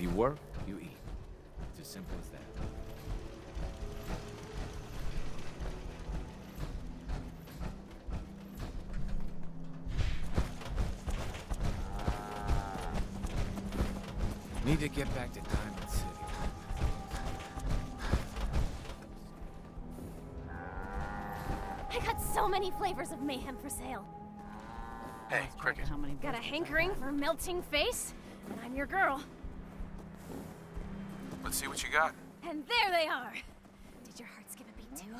you work, you eat. It's as simple as that. Need to get back to Diamond City. I got so many flavors of mayhem for sale. Hey, Cricket. Got a hankering for melting face? And I'm your girl. Let's see what you got. And there they are! Did your heart skip a beat too?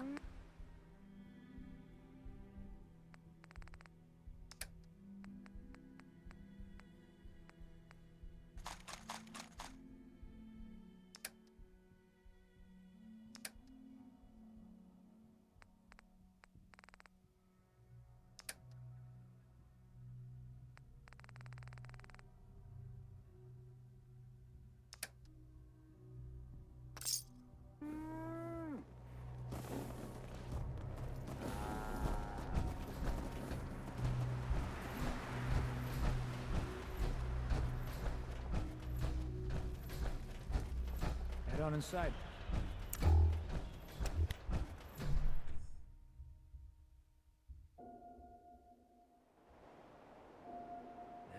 Head on inside. I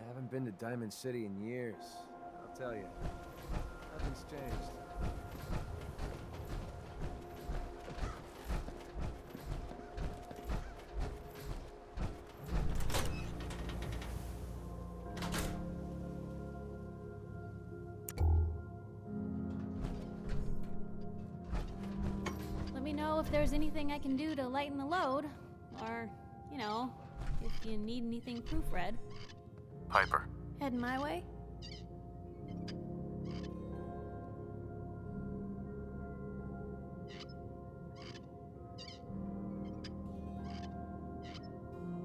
haven't been to Diamond City in years. I'll tell you. Nothing's changed. Let me know if there's anything I can do to lighten the load. Or, you know, if you need anything proofread. Piper. Heading my way?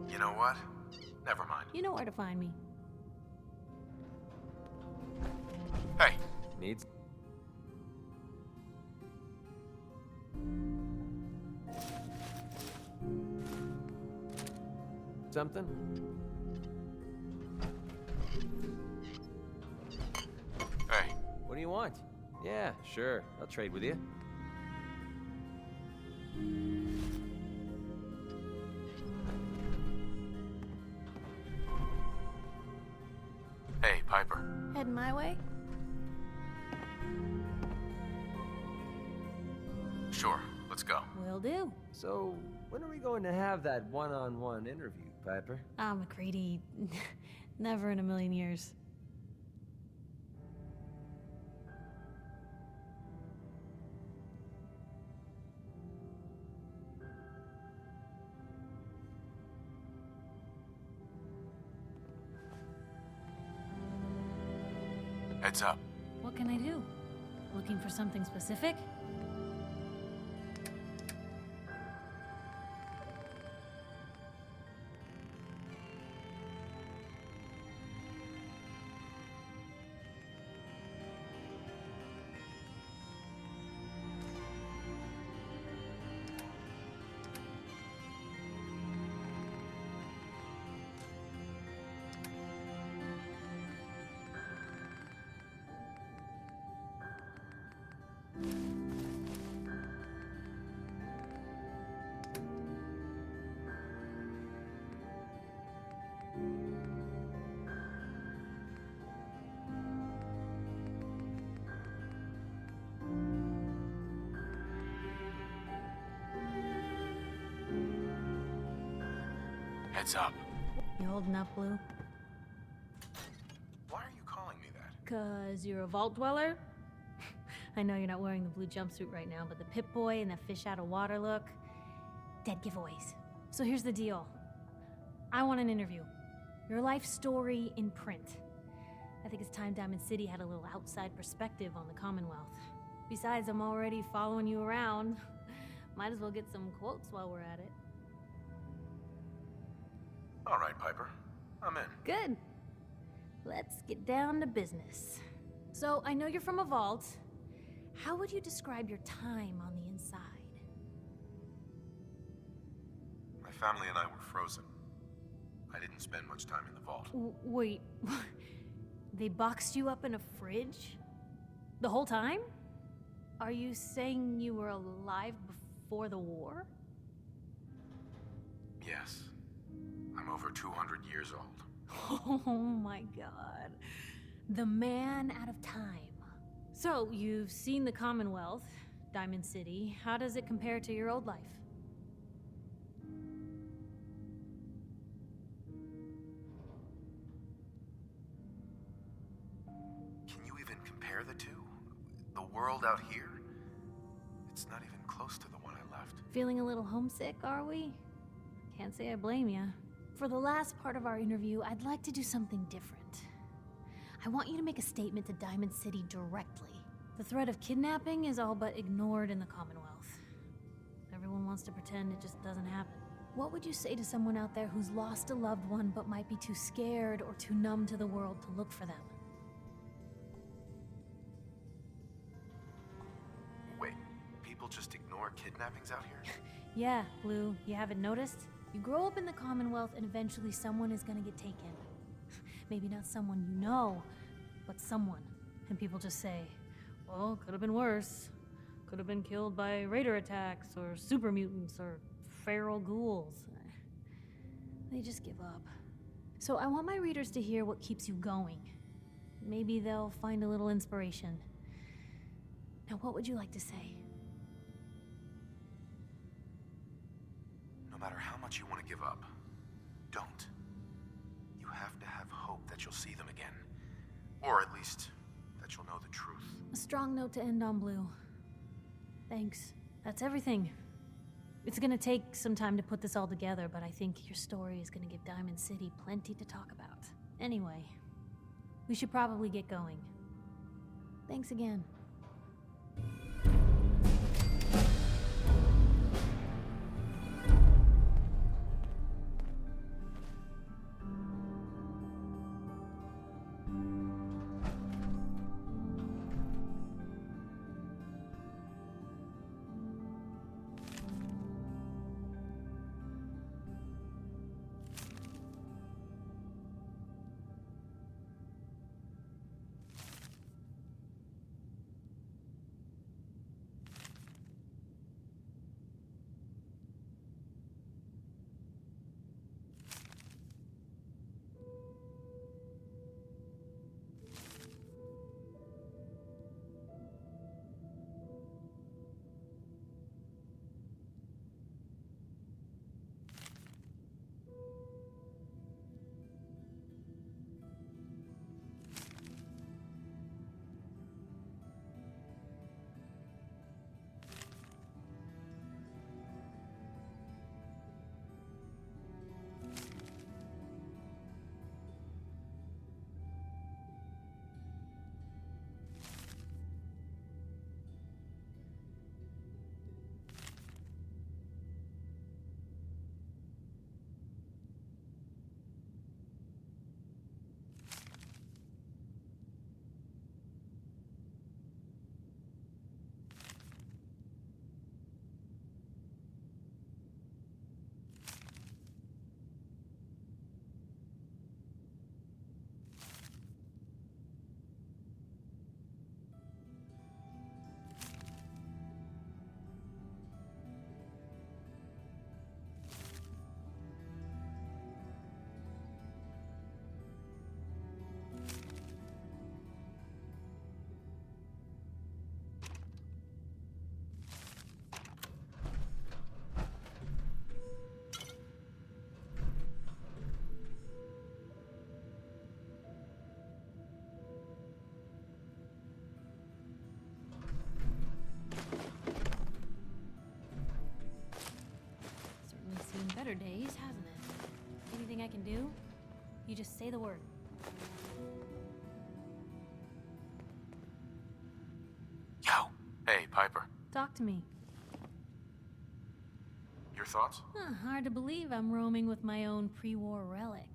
You know what? Never mind. You know where to find me. Hey, Needs? Something? hey. What do you want? Yeah, sure. I'll trade with you. Hey, Piper. Heading my way? Sure, let's go. Will do. So, when are we going to have that one-on-one interview, Piper? Ah, McCready. Never in a million years. Heads up. What can I do? Looking for something specific? Heads up. You holding up, Blue? Why are you calling me that? 'Cause you're a vault dweller? I know you're not wearing the blue jumpsuit right now, but the Pip-Boy and the fish out of water look, dead giveaways. So here's the deal. I want an interview. Your life story in print. I think it's time Diamond City had a little outside perspective on the Commonwealth. Besides, I'm already following you around. Might as well get some quotes while we're at it. All right, Piper. I'm in. Good. Let's get down to business. So, I know you're from a vault. How would you describe your time on the inside? My family and I were frozen. I didn't spend much time in the vault. Wait, they boxed you up in a fridge? The whole time? Are you saying you were alive before the war? Yes. I'm over 200 years old. Oh my god. The man out of time. So, you've seen the Commonwealth, Diamond City. How does it compare to your old life? Can you even compare the two? The world out here? It's not even close to the one I left. Feeling a little homesick, are we? Can't say I blame ya. For the last part of our interview, I'd like to do something different. I want you to make a statement to Diamond City directly. The threat of kidnapping is all but ignored in the Commonwealth. Everyone wants to pretend it just doesn't happen. What would you say to someone out there who's lost a loved one but might be too scared or too numb to the world to look for them? Wait, people just ignore kidnappings out here? Yeah, Blue, you haven't noticed? You grow up in the Commonwealth and eventually someone is gonna get taken. Maybe not someone you know, but someone. And people just say, well, could have been worse. Could have been killed by raider attacks, or super mutants, or feral ghouls. They just give up. So I want my readers to hear what keeps you going. Maybe they'll find a little inspiration. Now, what would you like to say? No matter how much you want to give up, don't. You have to have hope that you'll see them again. Or at least, that you'll know the truth. A strong note to end on, Blue. Thanks. That's everything. It's gonna take some time to put this all together, but I think your story is gonna give Diamond City plenty to talk about. Anyway, we should probably get going. Thanks again. Better days, hasn't it? Anything I can do? You just say the word. Yo! Hey, Piper. Talk to me. Your thoughts? Hard to believe I'm roaming with my own pre-war relic.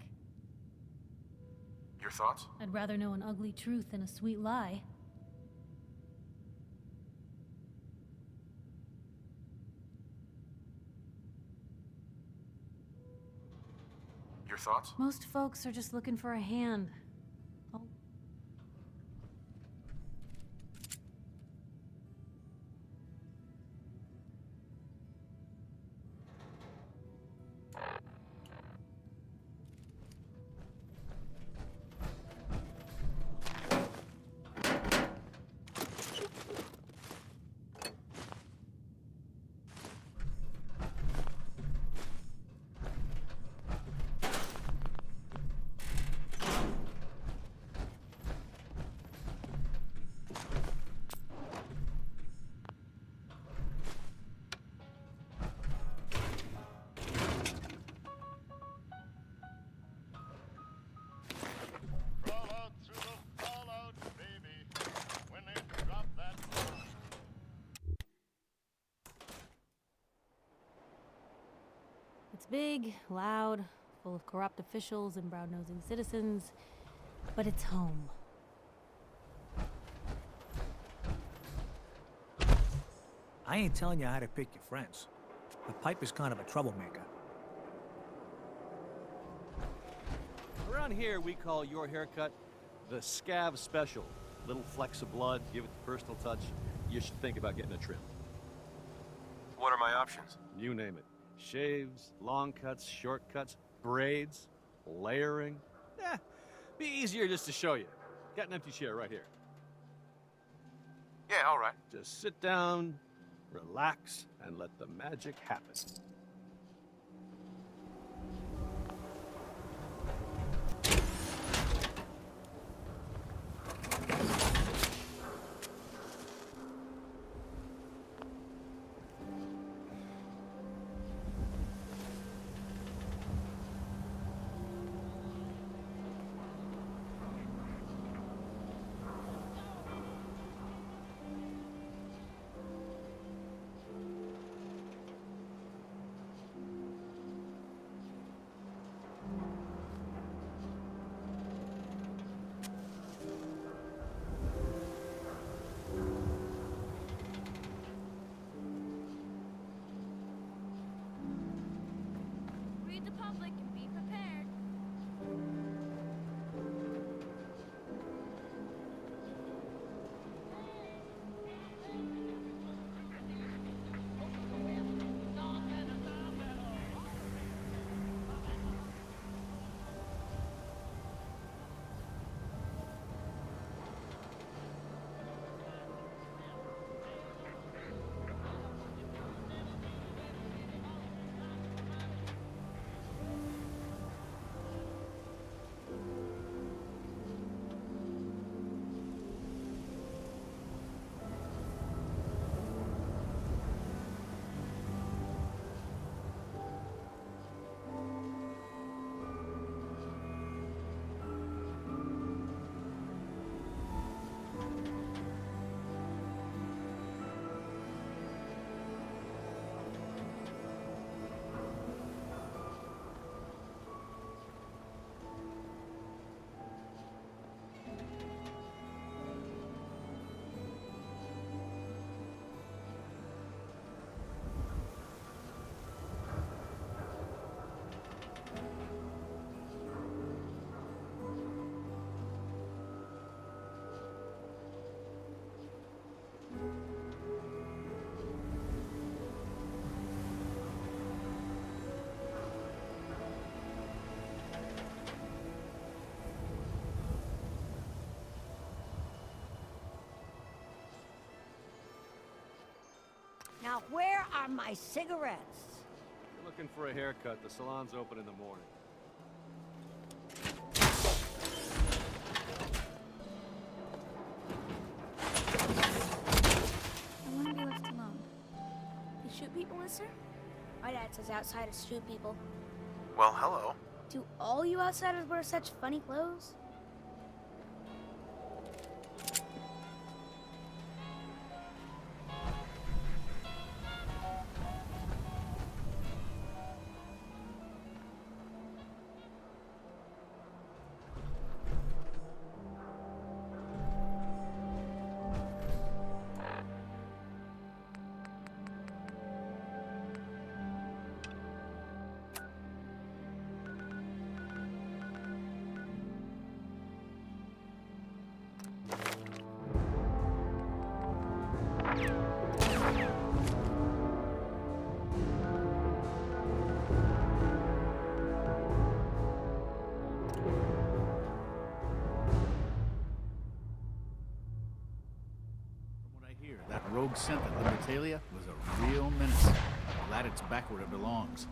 Your thoughts? I'd rather know an ugly truth than a sweet lie. Your thoughts? Most folks are just looking for a hand. Oh. It's big, loud, full of corrupt officials and brown-nosing citizens, but it's home. I ain't telling you how to pick your friends. The Pipe is kind of a troublemaker. Around here, we call your haircut the Scav Special. Little flecks of blood, give it the personal touch. You should think about getting a trim. What are my options? You name it. Shaves, long cuts, short cuts, braids, layering. Be easier just to show you. Got an empty chair right here. Yeah, all right. Just sit down, relax, and let the magic happen. Read the public and be prepared. Now, where are my cigarettes? You're looking for a haircut. The salon's open in the morning. I want to be left alone. You shoot people, mister? My dad says outsiders shoot people. Well, hello. Do all you outsiders wear such funny clothes? From what I hear, that rogue scent at Libertalia was a real menace. Glad it's back where it belongs.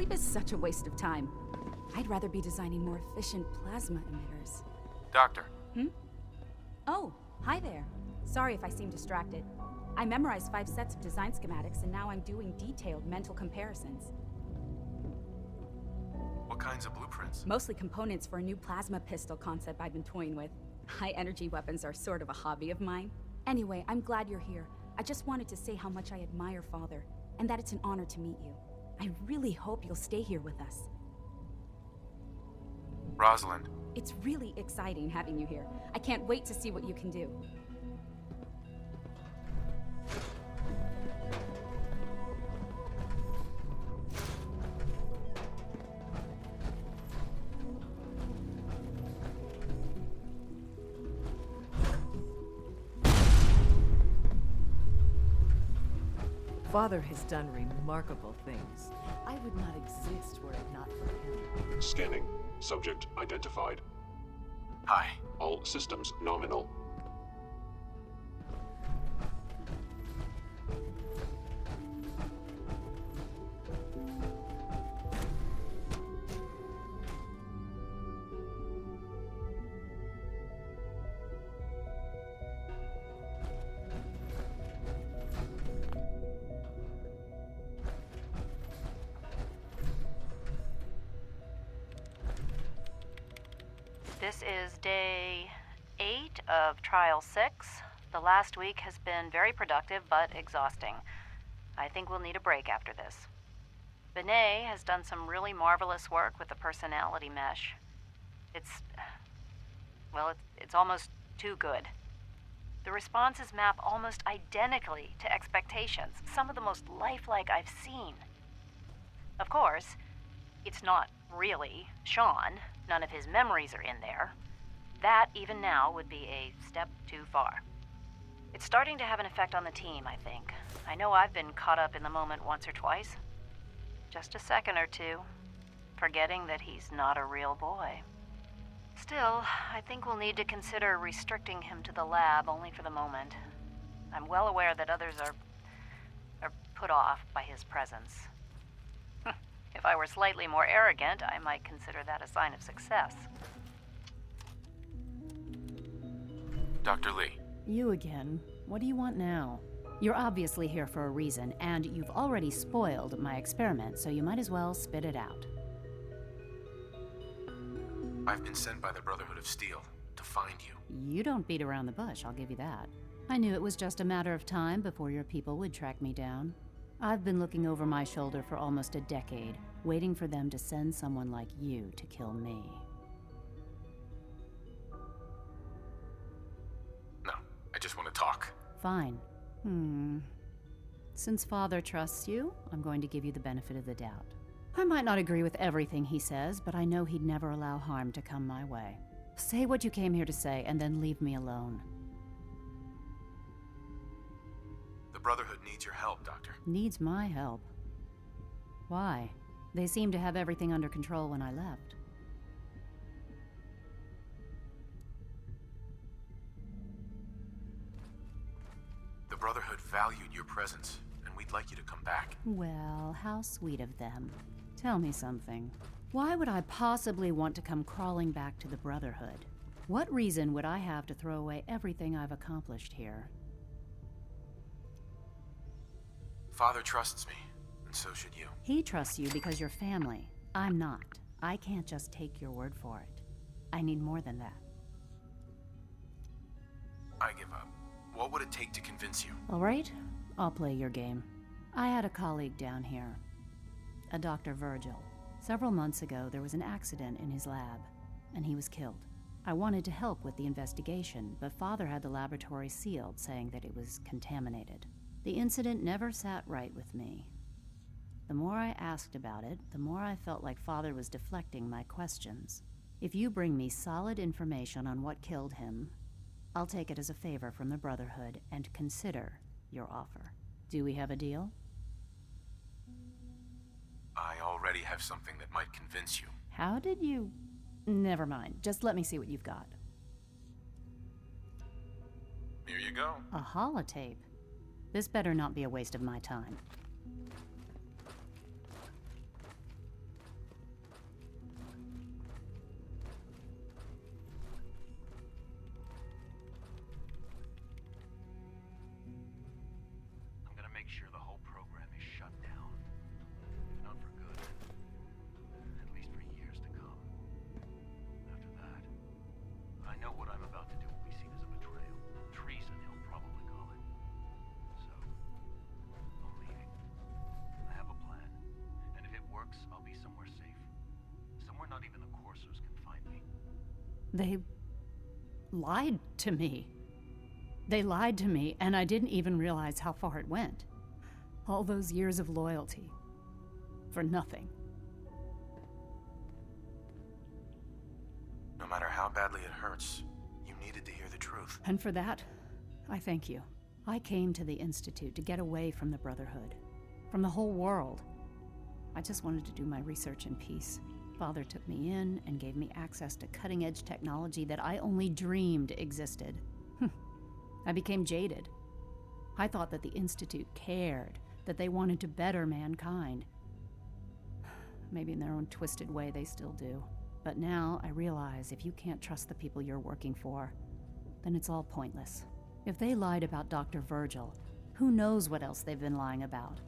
Sleep is such a waste of time. I'd rather be designing more efficient plasma emitters. Doctor. Oh, hi there. Sorry if I seem distracted. I memorized 5 sets of design schematics and now I'm doing detailed mental comparisons. What kinds of blueprints? Mostly components for a new plasma pistol concept I've been toying with. High energy weapons are sort of a hobby of mine. Anyway, I'm glad you're here. I just wanted to say how much I admire Father, and that it's an honor to meet you. I really hope you'll stay here with us. Rosalind. It's really exciting having you here. I can't wait to see what you can do. Father has done remarkable things. I would not exist were it not for him. Scanning. Subject identified. Hi. All systems nominal. This is day 8 of Trial 6. The last week has been very productive but exhausting. I think we'll need a break after this. Benet has done some really marvelous work with the personality mesh. It's almost too good. The responses map almost identically to expectations, some of the most lifelike I've seen. Of course, it's not really Sean. None of his memories are in there. That, even now, would be a step too far. It's starting to have an effect on the team, I think. I know I've been caught up in the moment once or twice. Just a second or two, forgetting that he's not a real boy. Still, I think we'll need to consider restricting him to the lab only for the moment. I'm well aware that others are put off by his presence. If I were slightly more arrogant, I might consider that a sign of success. Dr. Lee. You again. What do you want now? You're obviously here for a reason, and you've already spoiled my experiment, so you might as well spit it out. I've been sent by the Brotherhood of Steel to find you. You don't beat around the bush, I'll give you that. I knew it was just a matter of time before your people would track me down. I've been looking over my shoulder for almost a decade, waiting for them to send someone like you to kill me. No, I just want to talk. Fine. Since Father trusts you, I'm going to give you the benefit of the doubt. I might not agree with everything he says, but I know he'd never allow harm to come my way. Say what you came here to say, and then leave me alone. The Brotherhood needs your help, Doctor. Needs my help? Why? They seemed to have everything under control when I left. The Brotherhood valued your presence, and we'd like you to come back. Well, how sweet of them. Tell me something. Why would I possibly want to come crawling back to the Brotherhood? What reason would I have to throw away everything I've accomplished here? Father trusts me, and so should you. He trusts you because you're family. I'm not. I can't just take your word for it. I need more than that. I give up. What would it take to convince you? All right, I'll play your game. I had a colleague down here, a Dr. Virgil. Several months ago, there was an accident in his lab, and he was killed. I wanted to help with the investigation, but Father had the laboratory sealed, saying that it was contaminated. The incident never sat right with me. The more I asked about it, the more I felt like Father was deflecting my questions. If you bring me solid information on what killed him, I'll take it as a favor from the Brotherhood and consider your offer. Do we have a deal? I already have something that might convince you. How did you... Never mind. Just let me see what you've got. Here you go. A holotape? This better not be a waste of my time. officers can find me. They lied to me. They lied to me, and I didn't even realize how far it went. All those years of loyalty. For nothing. No matter how badly it hurts, you needed to hear the truth. And for that, I thank you. I came to the Institute to get away from the Brotherhood. From the whole world. I just wanted to do my research in peace. Father took me in and gave me access to cutting-edge technology that I only dreamed existed. I became jaded. I thought that the Institute cared, that they wanted to better mankind. Maybe in their own twisted way they still do. But now I realize if you can't trust the people you're working for, then it's all pointless. If they lied about Dr. Virgil, who knows what else they've been lying about?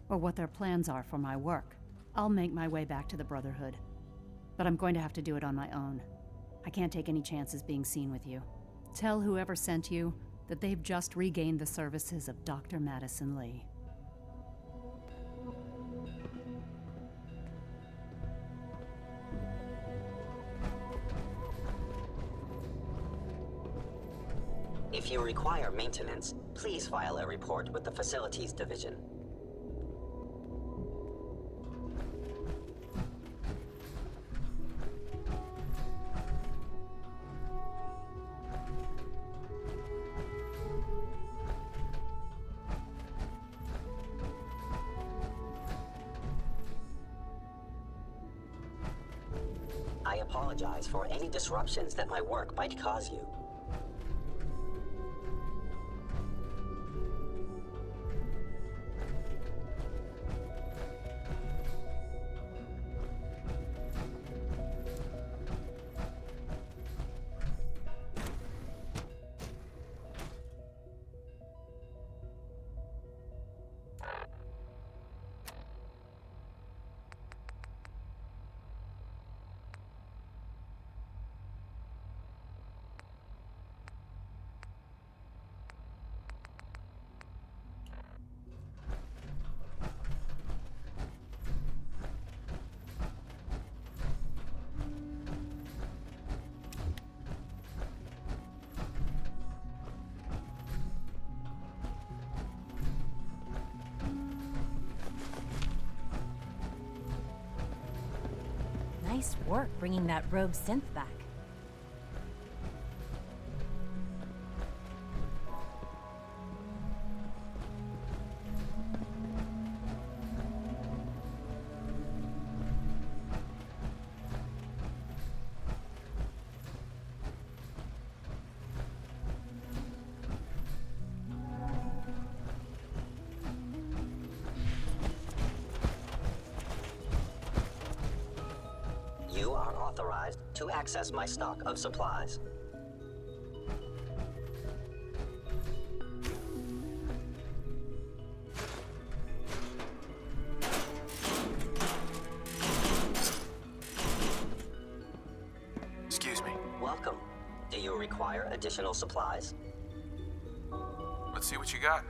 Or what their plans are for my work. I'll make my way back to the Brotherhood. But I'm going to have to do it on my own. I can't take any chances being seen with you. Tell whoever sent you that they've just regained the services of Dr. Madison Lee. If you require maintenance, please file a report with the Facilities Division. I apologize for any disruptions that my work might cause you. Nice work bringing that rogue synth back. You are authorized to access my stock of supplies. Excuse me. Welcome. Do you require additional supplies? Let's see what you got.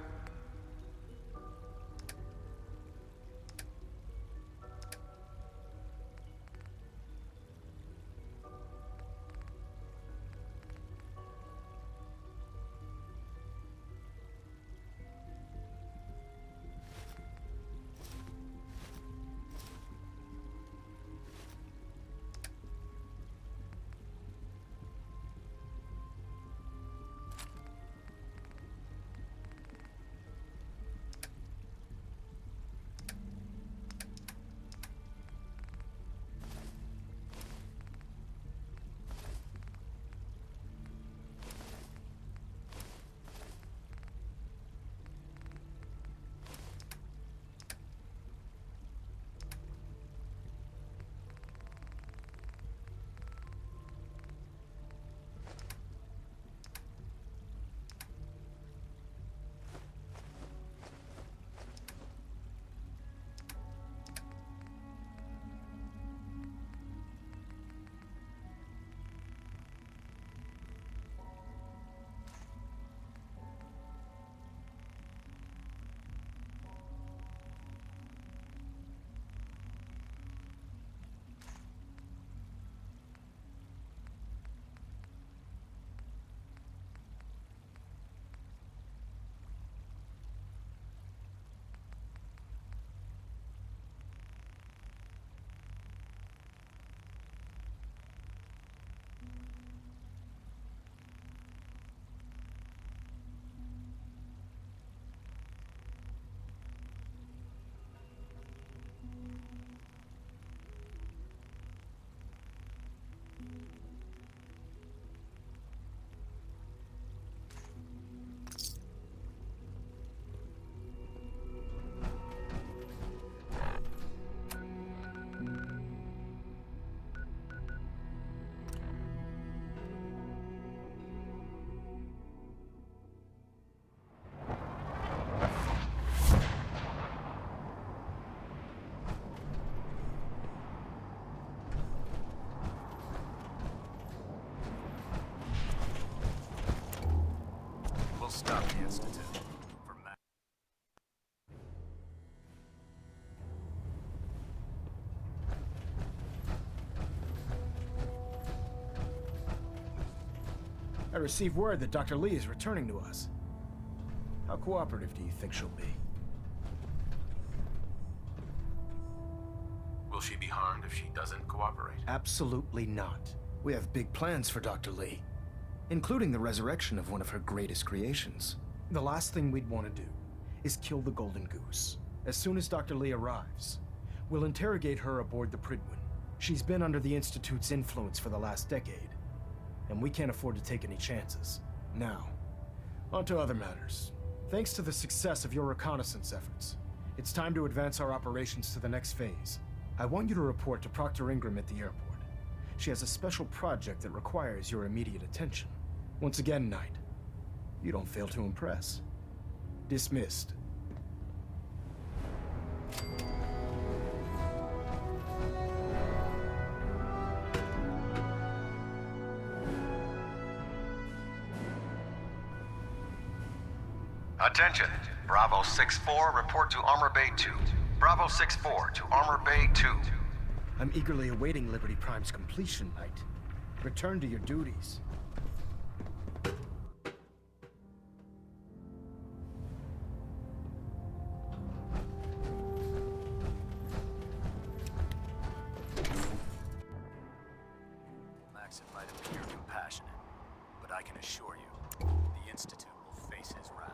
stop the Institute. For Mac. I received word that Dr. Lee is returning to us. How cooperative do you think she'll be? Will she be harmed if she doesn't cooperate? Absolutely not. We have big plans for Dr. Lee, including the resurrection of one of her greatest creations. The last thing we'd want to do is kill the Golden Goose. As soon as Dr. Lee arrives, we'll interrogate her aboard the Prydwen. She's been under the Institute's influence for the last decade, and we can't afford to take any chances. Now, on to other matters. Thanks to the success of your reconnaissance efforts, it's time to advance our operations to the next phase. I want you to report to Proctor Ingram at the airport. She has a special project that requires your immediate attention. Once again, Knight, you don't fail to impress. Dismissed. Attention! Bravo 6-4, report to Armor Bay 2. Bravo 6-4 to Armor Bay 2. I'm eagerly awaiting Liberty Prime's completion, Knight. Return to your duties. Maxon might appear compassionate, but I can assure you, the Institute will face his wrath.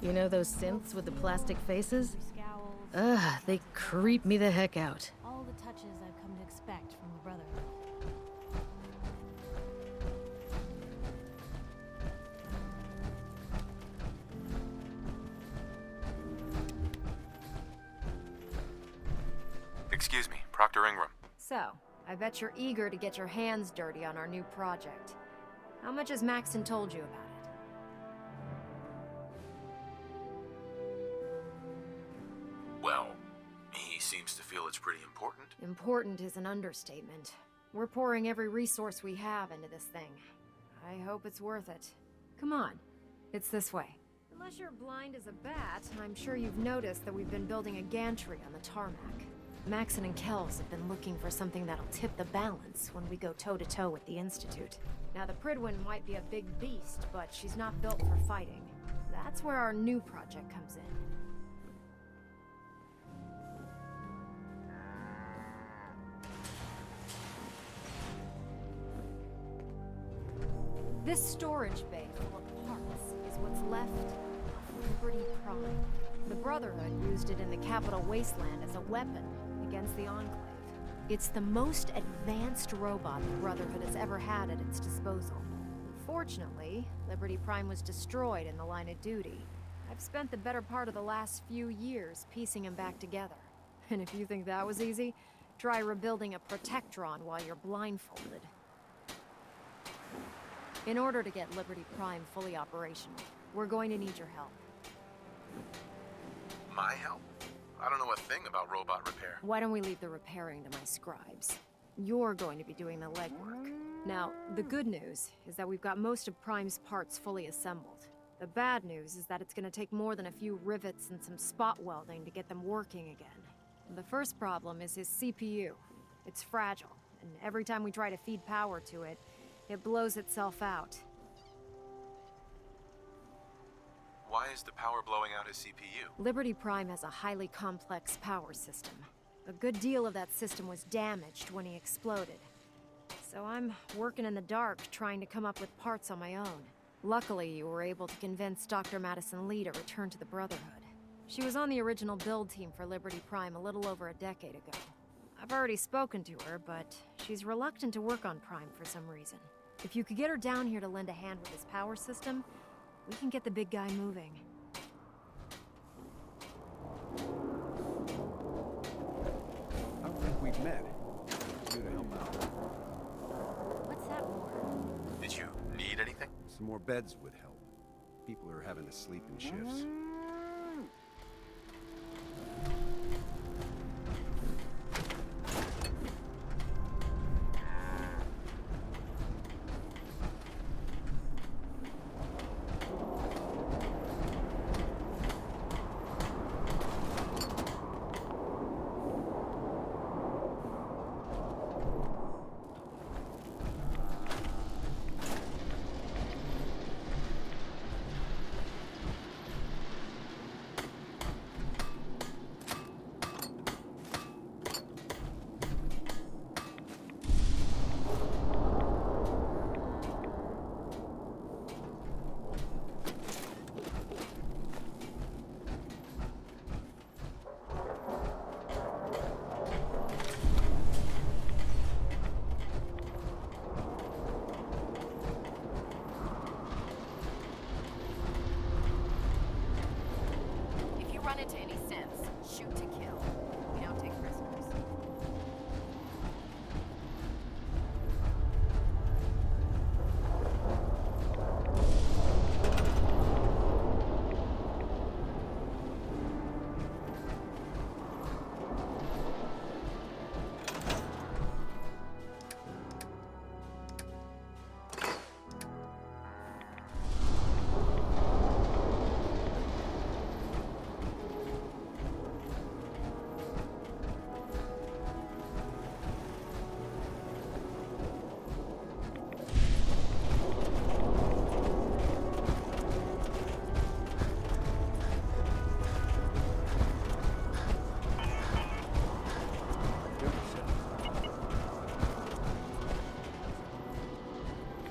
You know those synths with the plastic faces? Ugh, they creep me the heck out. All the touches I've come to expect from the Brotherhood. Excuse me, Proctor Ingram. So, I bet you're eager to get your hands dirty on our new project. How much has Maxon told you about it? Well, he seems to feel it's pretty important. Important is an understatement. We're pouring every resource we have into this thing. I hope it's worth it. Come on, it's this way. Unless you're blind as a bat, I'm sure you've noticed that we've been building a gantry on the tarmac. Maxon and Kells have been looking for something that'll tip the balance when we go toe-to-toe with the Institute. Now, the Prydwen might be a big beast, but she's not built for fighting. That's where our new project comes in. This storage bay full of parts is what's left of Liberty Prime. The Brotherhood used it in the Capital Wasteland as a weapon against the Enclave. It's the most advanced robot the Brotherhood has ever had at its disposal. Unfortunately, Liberty Prime was destroyed in the line of duty. I've spent the better part of the last few years piecing him back together. And if you think that was easy, try rebuilding a Protectron while you're blindfolded. In order to get Liberty Prime fully operational, we're going to need your help. My help? I don't know a thing about robot repair. Why don't we leave the repairing to my scribes? You're going to be doing the legwork. Now, the good news is that we've got most of Prime's parts fully assembled. The bad news is that it's going to take more than a few rivets and some spot welding to get them working again. The first problem is his CPU. It's fragile, and every time we try to feed power to it, it blows itself out. Why is the power blowing out his CPU? Liberty Prime has a highly complex power system. A good deal of that system was damaged when he exploded. So I'm working in the dark trying to come up with parts on my own. Luckily, you were able to convince Dr. Madison Lee to return to the Brotherhood. She was on the original build team for Liberty Prime a little over a decade ago. I've already spoken to her, but she's reluctant to work on Prime for some reason. If you could get her down here to lend a hand with his power system, we can get the big guy moving. we've met. It's you to help out. What's that for? Did you need anything? Some more beds would help. People are having to sleep in shifts. Run into any sense, shoot to kill. We don't take prisoners.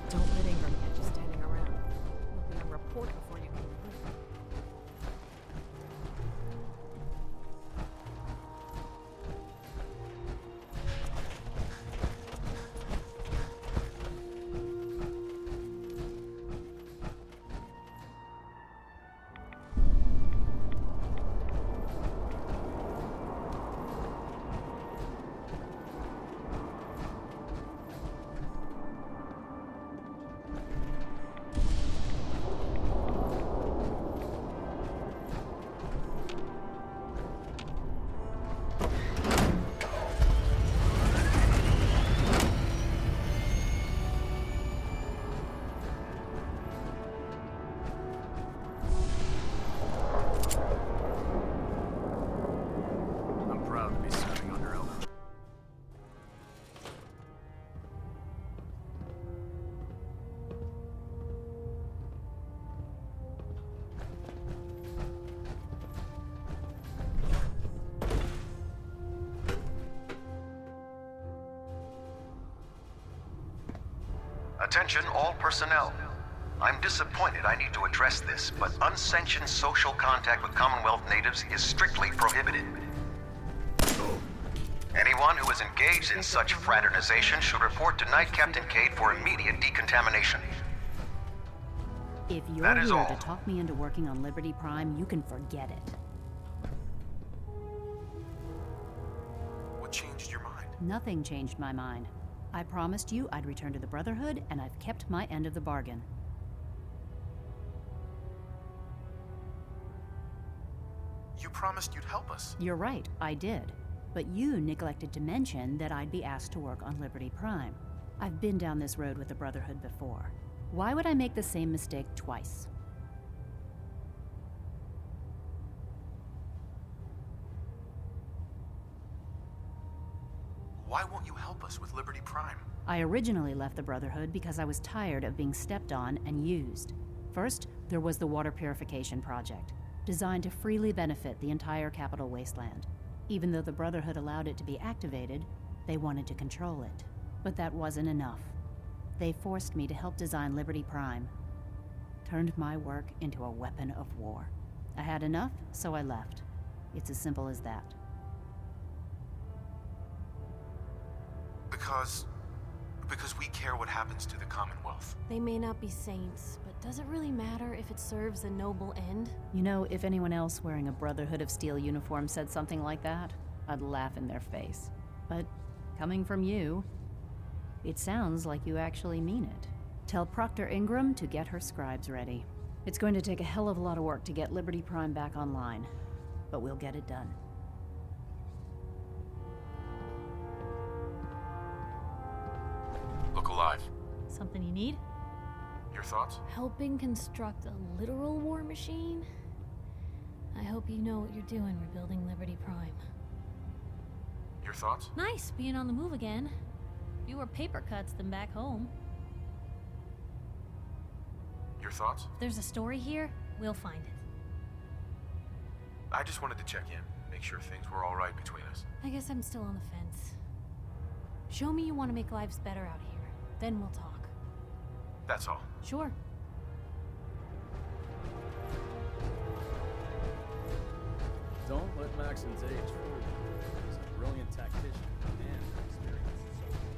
Don't let Ingram get you standing around. You'll be on report before you can leave. I'm proud to be serving under Elder. Attention all personnel. I'm disappointed I need to address this, but unsanctioned social contact with Commonwealth natives is strictly prohibited. Anyone who is engaged in such fraternization should report to Knight Captain Cade for immediate decontamination. If you're That is here all. to talk me into working on Liberty Prime, you can forget it. What changed your mind? Nothing changed my mind. I promised you I'd return to the Brotherhood, and I've kept my end of the bargain. You promised you'd help us. You're right, I did. But you neglected to mention that I'd be asked to work on Liberty Prime. I've been down this road with the Brotherhood before. Why would I make the same mistake twice? Why won't you help us with Liberty Prime? I originally left the Brotherhood because I was tired of being stepped on and used. First, there was the Water Purification Project, designed to freely benefit the entire Capital Wasteland. Even though the Brotherhood allowed it to be activated, they wanted to control it. But that wasn't enough. They forced me to help design Liberty Prime. Turned my work into a weapon of war. I had enough, so I left. It's as simple as that. Because we care what happens to the Commonwealth. They may not be saints, but does it really matter if it serves a noble end? You know, if anyone else wearing a Brotherhood of Steel uniform said something like that, I'd laugh in their face. but coming from you, it sounds like you actually mean it. Tell Proctor Ingram to get her scribes ready. It's going to take a hell of a lot of work to get Liberty Prime back online, but we'll get it done. Look alive. Something you need? Your thoughts? Helping construct a literal war machine? I hope you know what you're doing rebuilding Liberty Prime. Your thoughts? Nice being on the move again. Fewer paper cuts than back home. Your thoughts? If there's a story here, we'll find it. I just wanted to check in, make sure things were all right between us. I guess I'm still on the fence. Show me you want to make lives better out here. Then we'll talk. That's all. Sure. Don't let Maxon's age fool you. He's a brilliant tactician and experienced soldier.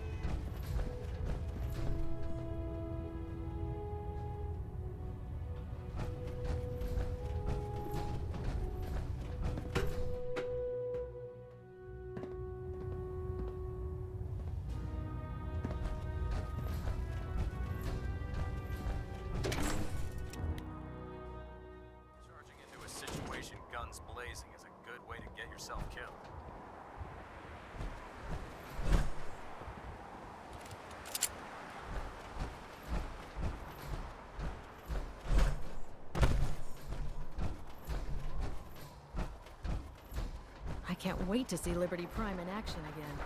Charging into a situation guns blazing is a good way to get yourself killed. I can't wait to see Liberty Prime in action again.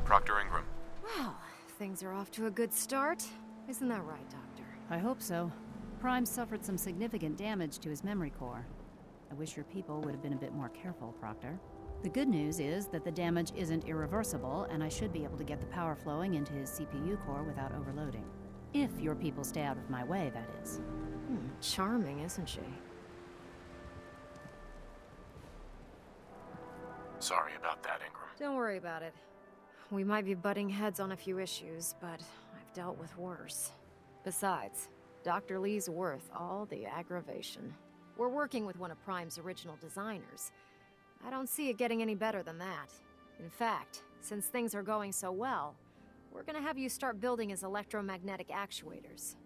Proctor Ingram. Well, things are off to a good start. Isn't that right, Doctor? I hope so. Prime suffered some significant damage to his memory core. I wish your people would have been a bit more careful, Proctor. The good news is that the damage isn't irreversible, and I should be able to get the power flowing into his CPU core without overloading. If your people stay out of my way, that is. Charming, isn't she? Sorry about that, Ingram. Don't worry about it. We might be butting heads on a few issues, but I've dealt with worse. Besides, Dr. Lee's worth all the aggravation. We're working with one of Prime's original designers. I don't see it getting any better than that. In fact, since things are going so well, we're gonna have you start building his electromagnetic actuators.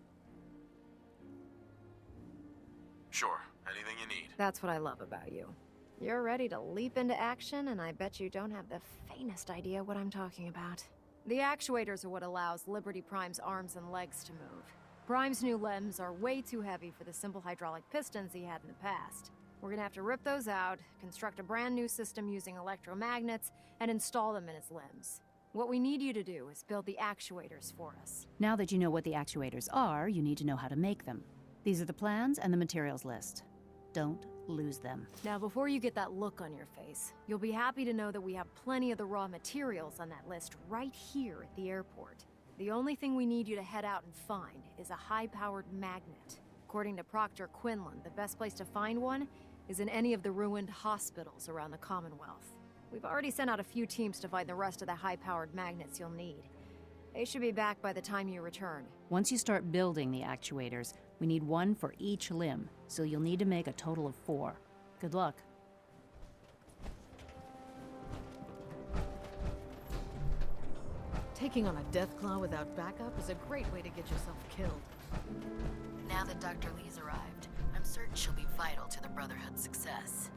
Sure, anything you need. That's what I love about you. You're ready to leap into action, and I bet you don't have the faintest idea what I'm talking about. The actuators are what allows Liberty Prime's arms and legs to move. Prime's new limbs are way too heavy for the simple hydraulic pistons he had in the past. We're gonna have to rip those out, construct a brand new system using electromagnets, and install them in his limbs. What we need you to do is build the actuators for us. Now that you know what the actuators are, you need to know how to make them. These are the plans and the materials list. Don't lose them. Now, before you get that look on your face, you'll be happy to know that we have plenty of the raw materials on that list right here at the airport. The only thing we need you to head out and find is a high-powered magnet. According to Proctor Quinlan, the best place to find one is in any of the ruined hospitals around the Commonwealth. We've already sent out a few teams to find the rest of the high-powered magnets you'll need. They should be back by the time you return. Once you start building the actuators, we need one for each limb, so you'll need to make a total of 4. Good luck. Taking on a Deathclaw without backup is a great way to get yourself killed. Now that Dr. Lee's arrived, I'm certain she'll be vital to the Brotherhood's success.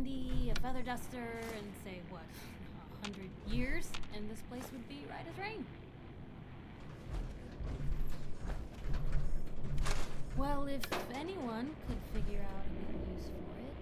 handy, a feather duster, and say, what, 100 years, and this place would be right as rain. Well, if anyone could figure out a good use for it.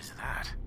is that?